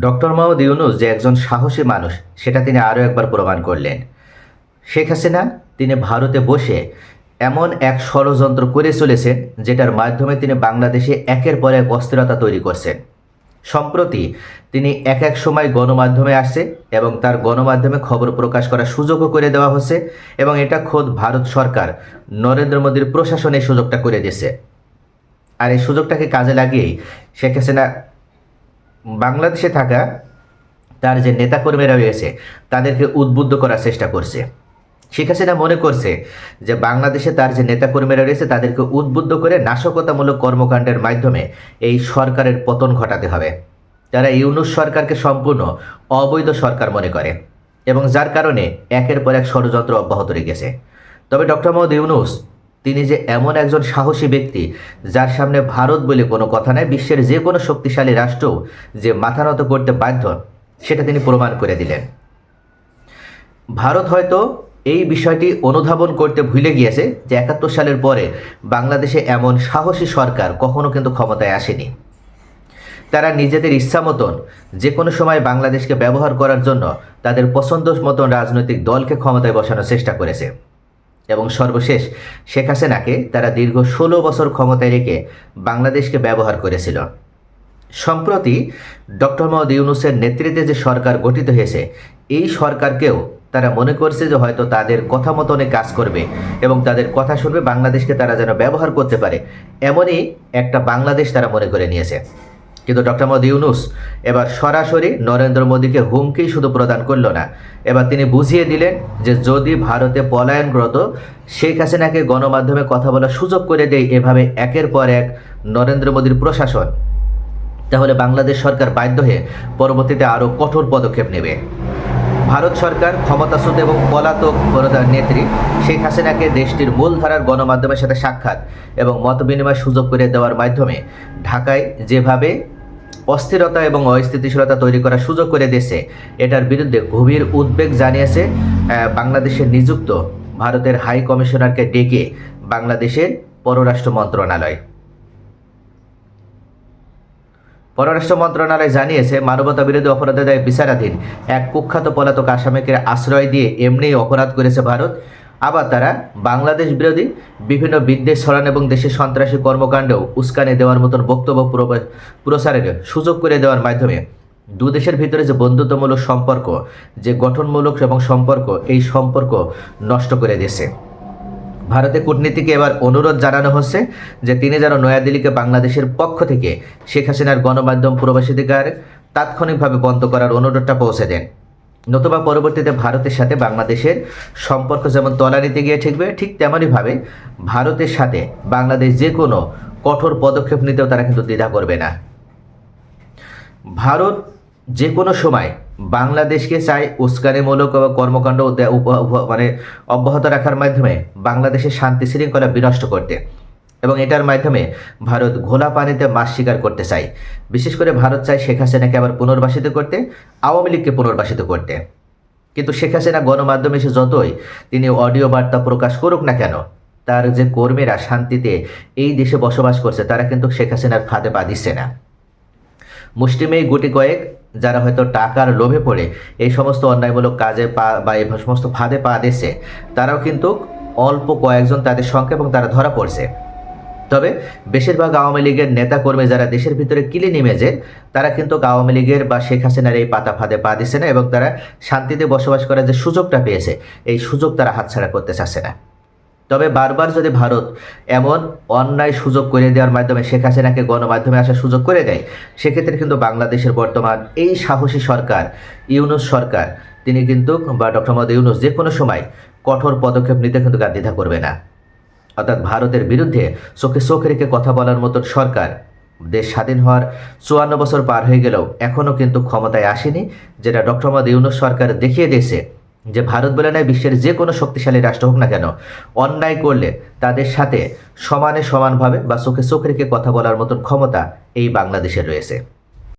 Doctor Mohammad Yunus যে একজন সাহসী মানুষ সেটা তিনি আরও একবার প্রমাণ করলেন। শেখ হাসিনা তিনি ভারতে বসে এমন এক ষড়যন্ত্র করে চলেছেন যেটার মাধ্যমে তিনি বাংলাদেশে একের পর এক অস্থিরতা তৈরি করছেন। সম্প্রতি তিনি এক এক সময় গণমাধ্যমে আসছে এবং তার গণমাধ্যমে খবর প্রকাশ করার সুযোগও করে দেওয়া হচ্ছে এবং এটা খোদ ভারত সরকার নরেন্দ্র মোদীর প্রশাসন এই সুযোগটা করে দিয়েছে। আর এই সুযোগটাকে কাজে লাগিয়েই শেখ হাসিনা বাংলাদেশে থাকা তার যে নেতাকর্মীরা রয়েছে তাদেরকে উদ্বুদ্ধ করার চেষ্টা করছে। শেখ হাসিনা মনে করছে যে বাংলাদেশে তার যে নেতাকর্মীরা রয়েছে তাদেরকে উদ্বুদ্ধ করে নাশকতামূলক কর্মকাণ্ডের মাধ্যমে এই সরকারের পতন ঘটাতে হবে। তারা ইউনূস সরকারকে সম্পূর্ণ অবৈধ সরকার মনে করে এবং যার কারণে একের পর এক ষড়যন্ত্র অব্যাহত রেখেছে। তবে ডক্টর মোহাম্মদ ইউনূস তিনি যে এমন একজন সাহসী ব্যক্তি যার সামনে ভারত বলে কোনো কথা নাই, বিশ্বের যে কোনো শক্তিশালী রাষ্ট্রও যে মাথা নত করতে বাধ্য সেটা তিনি প্রমাণ করে দিলেন। ভারত হয়তো এই বিষয়টি অনুধাবন করতে ভুলে গিয়েছে যে ৭১ সালের পরে বাংলাদেশে এমন সাহসী সরকার কখনো কিন্তু ক্ষমতায় আসেনি। তারা নিজেদের ইচ্ছা মতন যে কোনো সময় বাংলাদেশকে ব্যবহার করার জন্য তাদের পছন্দ মতন রাজনৈতিক দলকে ক্ষমতায় বসানোর চেষ্টা করেছে এবং সর্বশেষ শেখ হাসিনাকে তারা দীর্ঘ ১৬ বছর ক্ষমতায় রেখে বাংলাদেশকে ব্যবহার করেছিল। সম্প্রতি ডক্টর মোহাম্মদ ইউনূসের নেতৃত্বে যে সরকার গঠিত হয়েছে এই সরকারকেও তারা মনে করছে যে হয়তো তাদের কথা মতনে কাজ করবে এবং তাদের কথা শুনবে, বাংলাদেশকে তারা যেন ব্যবহার করতে পারে এমনই একটা বাংলাদেশ তারা মনে করে নিয়েছে। কিন্তু ডক্টর মোহাম্মদ ইউনূস এবার সরাসরি নরেন্দ্র মোদীকে হুমকি শুধু প্রদান করল না, এবার তিনি বুঝিয়ে দিলেন যে যদি ভারতে পলায়নরত শেখ হাসিনাকে গণমাধ্যমে কথা বলার সুযোগ করে দেয় এভাবে একের পর এক নরেন্দ্র মোদীর প্রশাসন, তাহলে বাংলাদেশ সরকার বাধ্য হয়ে পরবর্তীতে আরও কঠোর পদক্ষেপ নেবে। ভারত সরকার ক্ষমতাচ্যুত এবং পলাতক নেত্রী শেখ হাসিনাকে দেশটির মূলধারার গণমাধ্যমের সাথে সাক্ষাৎ এবং মত বিনিময় সুযোগ করে দেওয়ার মাধ্যমে ঢাকায় যেভাবে অস্থিরতা এবং অস্থিতিশীলতা তৈরি করার সুযোগ করে দিয়েছে এটার বিরুদ্ধে গভীর উদ্বেগ জানিয়েছে বাংলাদেশে নিযুক্ত ভারতের হাই কমিশনারকে ডেকে বাংলাদেশের পররাষ্ট্র মন্ত্রণালয়। পররাষ্ট্র মন্ত্রণালয় জানিয়েছে মানবতা বিরোধী অপরাধের দায়ে বিচারাধীন এক কুখ্যাত পলাতক আসামিকে আশ্রয় দিয়ে এমনিই অপরাধ করেছে ভারত। আবার তারা বাংলাদেশ বিরোধী বিভিন্ন বিদ্বেষ ছড়ানো এবং দেশের সন্ত্রাসী কর্মকাণ্ডেও উস্কানি দেওয়ার মতন বক্তব্য প্রসারের সুযোগ করে দেওয়ার মাধ্যমে দু দেশের ভিতরে যে বন্ধুত্বমূলক সম্পর্ক, যে গঠনমূলক এবং সম্পর্ক, এই সম্পর্ক নষ্ট করে দিয়েছে। ভারতের কূটনীতিকে এবার অনুরোধ জানানো হচ্ছে যে তিনি যেন নয়াদিল্লিকে বাংলাদেশের পক্ষ থেকে শেখ হাসিনার গণমাধ্যম প্রবেশাধিকার তাৎক্ষণিকভাবে বন্ধ করার অনুরোধটা পৌঁছে দেন, নতুবা পরবর্তীতে ভারতের সাথে বাংলাদেশের সম্পর্ক যেমন তলানিতে গিয়ে ঠেকবে ঠিক তেমনইভাবে ভারতের সাথে বাংলাদেশ যে কোনো কঠোর পদক্ষেপ নিতেও তারা কিন্তু দ্বিধা করবে না। ভারত যে কোনো সময় বাংলাদেশকে চায় উস্কানিমূলক কর্মকাণ্ড অব্যাহত রাখার মাধ্যমে বাংলাদেশের শান্তি শৃঙ্খলা বিনষ্ট করতে এবং এটার মাধ্যমে ভারত ঘোলা পানিতে মাছ শিকার করতে চায়। বিশেষ করে ভারত চায় শেখ হাসিনাকে আবার পুনর্বাসিত করতে, আওয়ামী লীগকে পুনর্বাসিত করতে। কিন্তু শেখ হাসিনা গণমাধ্যমে এসে যতই তিনি অডিও বার্তা প্রকাশ করুক না কেন, তার যে কর্মীরা শান্তিতে এই দেশে বসবাস করছে তারা কিন্তু শেখ হাসিনার ফাঁদে পা দিচ্ছে না। মুষ্টিমেয় গুটি কয়েক যারা হয়তো টাকার লোভে পড়ে এই সমস্ত অন্যায়মূলক কাজে বা এই সমস্ত ফাঁদে পা দিচ্ছে তারাও কিন্তু অল্প কয়েকজন তাদের সংখ্যা এবং তারা ধরা পড়ছে। তবে বেশিরভাগ আওয়ামী লীগের নেতাকর্মী যারা দেশের ভিতরে কিলি নেমেছে তারা কিন্তু আওয়ামী লীগের বা শেখ হাসিনার এই পাতা ফাঁদে পা দিচ্ছে না এবং তারা শান্তিতে বসবাস করার যে সুযোগটা পেয়েছে এই সুযোগ তারা হাতছাড়া করতে চাচ্ছে না। তবে বারবার যদি ভারত এমন অন্যায় সুযোগ করে দেওয়ার মাধ্যমে শেখ হাসিনাকে গণমাধ্যমে আসার সুযোগ করে দেয়, সেক্ষেত্রে কিন্তু বাংলাদেশের বর্তমান এই সাহসী সরকার ইউনূস সরকার তিনি কিন্তু বা ডক্টর মোহাম্মদ ইউনূস যে কোনো সময় কঠোর পদক্ষেপ নিতে কিন্তু দ্বিধা করবে না। অর্থাৎ ভারতের বিরুদ্ধে চোখে চোখ রেখে কথা বলার মতন সরকার দেশ স্বাধীন হওয়ার ৫৪ বছর পার হয়ে গেলেও এখনও কিন্তু ক্ষমতায় আসেনি, যেটা ডক্টর মোহাম্মদ ইউনূস সরকার দেখিয়ে দিয়েছে যে ভারত বলে নয় বিশ্বের যে কোনো শক্তিশালী রাষ্ট্র হোক না কেন অন্যায় করলে তাদের সাথে সমানভাবে বা চোখে চোখ রেখে কথা বলার মতন ক্ষমতা এই বাংলাদেশের রয়েছে।